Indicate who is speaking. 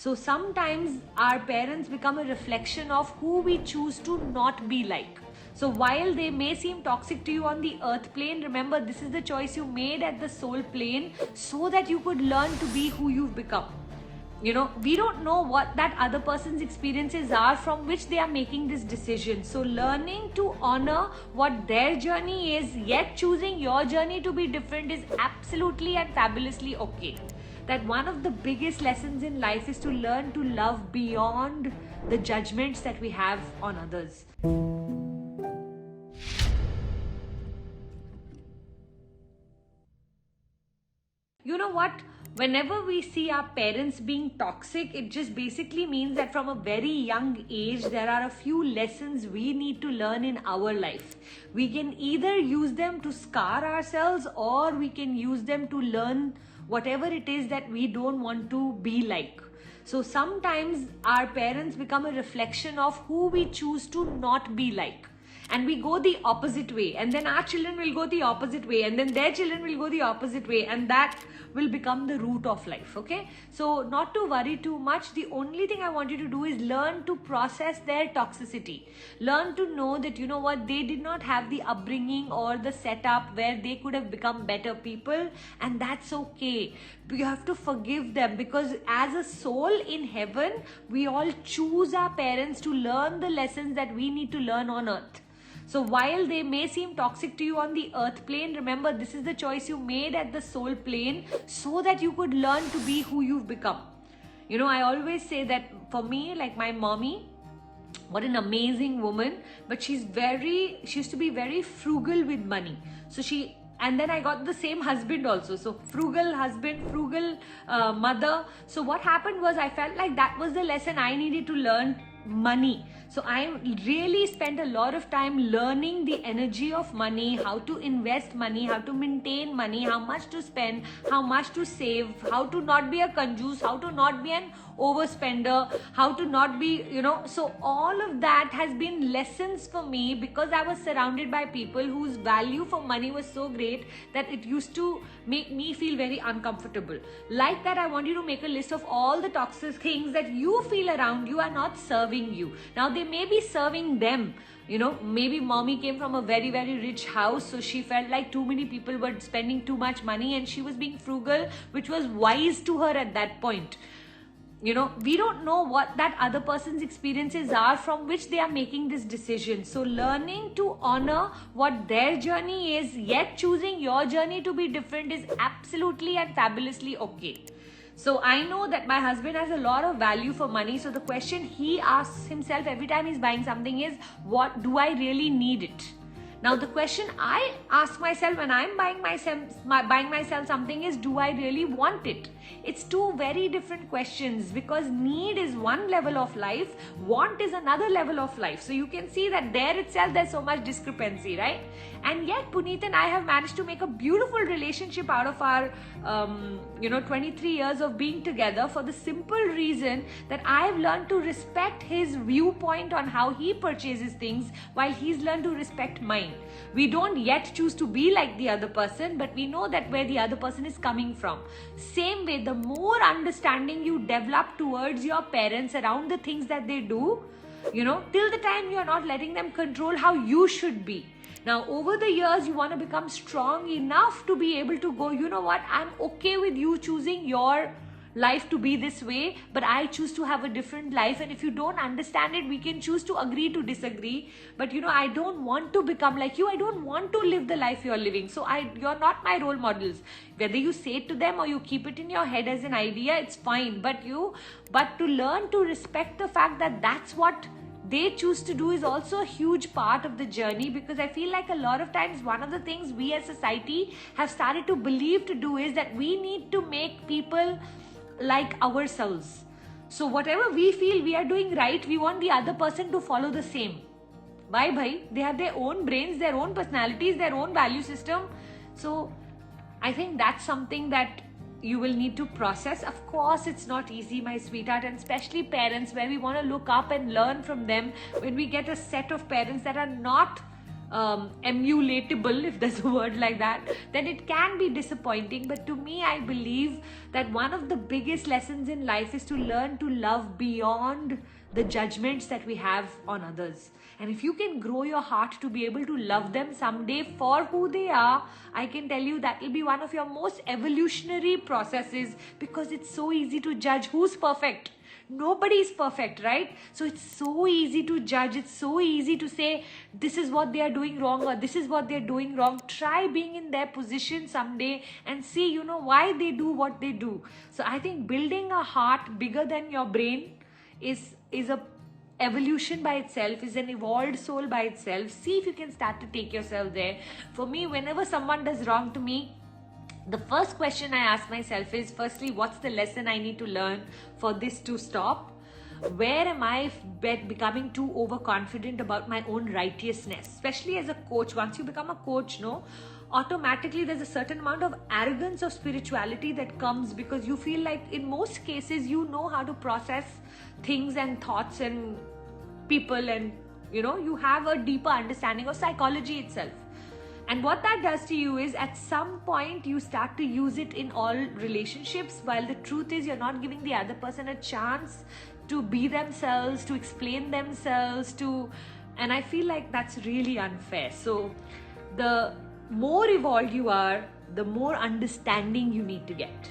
Speaker 1: So sometimes our parents become a reflection of who we choose to not be like. So while they may seem toxic to you on the earth plane, remember this is the choice you made at the soul plane so that you could learn to be who you've become. We don't know what that other person's experiences are from which they are making this decision. So learning to honor what their journey is, yet choosing your journey to be different, is absolutely and fabulously okay. That one of the biggest lessons in life is to learn to love beyond the judgments that we have on others. You know what? Whenever we see our parents being toxic, it just basically means that from a very young age, there are a few lessons we need to learn in our life. We can either use them to scar ourselves, or we can use them to learn whatever it is that we don't want to be like. So sometimes our parents become a reflection of who we choose to not be like. And we go the opposite way, and then our children will go the opposite way, and then their children will go the opposite way, and that will become the root of life. Okay, so not to worry too much. The only thing I want you to do is learn to process their toxicity. Learn to know that, you know what, they did not have the upbringing or the setup where they could have become better people, and that's okay. You have to forgive them, because as a soul in heaven, we all choose our parents to learn the lessons that we need to learn on earth. So while they may seem toxic to you on the earth plane, remember this is the choice you made at the soul plane so that you could learn to be who you've become. I always say that for me, like my mommy, what an amazing woman, but she used to be very frugal with money. And then I got the same husband also. So frugal husband, frugal mother. So what happened was, I felt like that was the lesson I needed to learn: money. So I really spent a lot of time learning the energy of money, how to invest money, how to maintain money, how much to spend, how much to save, how to not be a conjuice, how to not be an overspender, how to not be, so all of that has been lessons for me, because I was surrounded by people whose value for money was so great that it used to make me feel very uncomfortable. Like that, I want you to make a list of all the toxic things that you feel around you are not serving you. Now, they may be serving them. Maybe mommy came from a very, very rich house, so she felt like too many people were spending too much money and she was being frugal, which was wise to her at that point. We don't know what that other person's experiences are from which they are making this decision. So learning to honor what their journey is, yet choosing your journey to be different, is absolutely and fabulously okay. So I know that my husband has a lot of value for money. So the question he asks himself every time he's buying something is, what do I really need it? Now the question I ask myself when I'm buying myself something is, do I really want it? It's two very different questions, because need is one level of life, want is another level of life. So you can see that there itself there's so much discrepancy, right? And yet Puneet and I have managed to make a beautiful relationship out of our 23 years of being together, for the simple reason that I've learned to respect his viewpoint on how he purchases things, while he's learned to respect mine. We don't yet choose to be like the other person, but we know that where the other person is coming from. Same way, the more understanding you develop towards your parents around the things that they do, till the time you're not letting them control how you should be. Now, over the years, you want to become strong enough to be able to go, you know what, I'm okay with you choosing your life to be this way, but I choose to have a different life. And if you don't understand it, we can choose to agree to disagree. But I don't want to become like you. I don't want to live the life you're living. So you're not my role models. Whether you say it to them or you keep it in your head as an idea, it's fine. But to learn to respect the fact that that's what they choose to do is also a huge part of the journey, because I feel like a lot of times one of the things we as society have started to believe to do is that we need to make people like ourselves. So whatever we feel we are doing right, we want the other person to follow the same. Bye bye. They have their own brains, their own personalities, their own value system. So I think that's something that you will need to process. Of course, it's not easy, my sweetheart, and especially parents, where we want to look up and learn from them. When we get a set of parents that are not emulatable, if there's a word like that, then it can be disappointing. But to me, I believe that one of the biggest lessons in life is to learn to love beyond the judgments that we have on others. And if you can grow your heart to be able to love them someday for who they are, I can tell you that will be one of your most evolutionary processes, because it's so easy to judge who's perfect. Nobody is perfect, right? So it's so easy to judge. It's so easy to say this is what they are doing wrong or this is what they're doing wrong. Try being in their position someday and see, why they do what they do. So I think building a heart bigger than your brain is a evolution by itself, is an evolved soul by itself. See if you can start to take yourself there. For me, whenever someone does wrong to me, the first question I ask myself is, firstly, what's the lesson I need to learn for this to stop? Where am I becoming too overconfident about my own righteousness? Especially as a coach, once you become a coach, automatically there's a certain amount of arrogance of spirituality that comes, because you feel like in most cases you know how to process things and thoughts and people, and you have a deeper understanding of psychology itself. And what that does to you is, at some point you start to use it in all relationships, while the truth is you're not giving the other person a chance to be themselves, to explain themselves, and I feel like that's really unfair. So the more evolved you are, the more understanding you need to get.